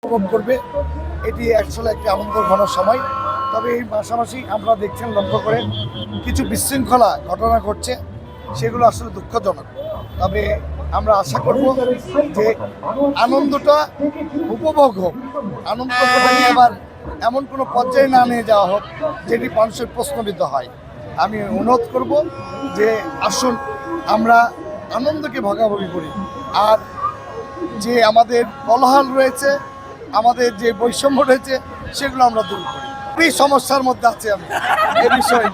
উপভোগ করবে। এটি আসলে একটি আনন্দ ঘন সময়। তবে এই পাশাপাশি আমরা দেখছেন লক্ষ্য করে কিছু বিশৃঙ্খলা ঘটনা ঘটছে, সেগুলো আসলে দুঃখজনক। তবে আমরা আশা করব যে আনন্দটা উপভোগ হোক, আনন্দটা আবার এমন কোনো পর্যায়ে না নিয়ে যাওয়া হোক যেটি মানুষের প্রশ্নবিদ্ধ হয়। আমি অনুরোধ করব যে আসুন আমরা আনন্দকে ভাগাভাগি করি, আর যে আমাদের কলহাল রয়েছে, আমাদের যে বৈষম্য রয়েছে, সেগুলো আমরা দূর করি। খুবই সমস্যার মধ্যে আছি আমি এ বিষয়ে।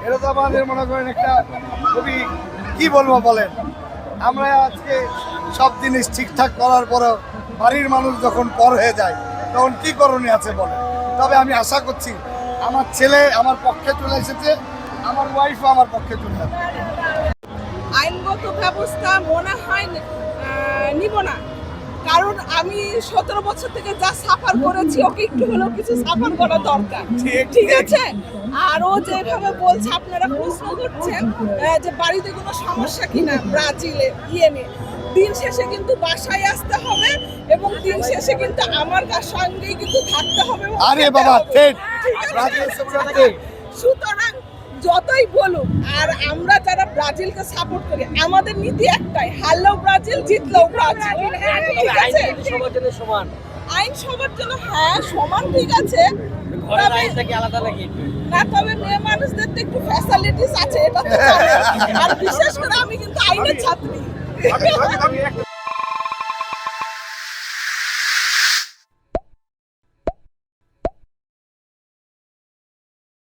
এটা তো আমাদের মনে করেন একটা খুবই কি বলবো বলেন, আমরা আজকে সব জিনিস ঠিকঠাক করার পরেও বাড়ির মানুষ যখন পর হয়ে যায় তখন কি করণীয় আছে বলেন। তবে আমি আশা করছি আমার ছেলে আমার পক্ষে চলে এসেছে, আমার ওয়াইফও আমার পক্ষে চলে আসবে। আইনগত ব্যবস্থা মনে হয় নিব না, কারণ আমি 17 বছর থেকে যা সাফার করেছি, ওকে একটু হলেও কিছু সাফার করা দরকার। ঠিক আছে। আর ও যেভাবে বলছে, আপনারা প্রশ্ন করছেন যে বাড়িতে কোনো সমস্যা কিনা ব্রাজিলে নিয়ে, দিন শেষে কিন্তু বাসায় আসতে হবে এবং দিন শেষে কিন্তু আমার সঙ্গেই কিন্তু থাকতে হবে। আরে বাবা, সুতরাং যতই বলুক, আর আমরা যারা ব্রাজিলকে সাপোর্ট করি, আমাদের নীতি একটাই, হারলেও ব্রাজিল, জিতলেও ব্রাজিল। ঠিক আছে, সবার জন্য সমান আইন সবার জন্য, হ্যাঁ সমান, ঠিক আছে। ঘরের আইনটাকে আলাদা লাগে না, তবে মেয়ে মানুষদের তো একটু ফ্যাসিলিটিস আছে, এটা তো জানেন। আর বিশেষ করে আমি কিন্তু আইনের ছাত্রী।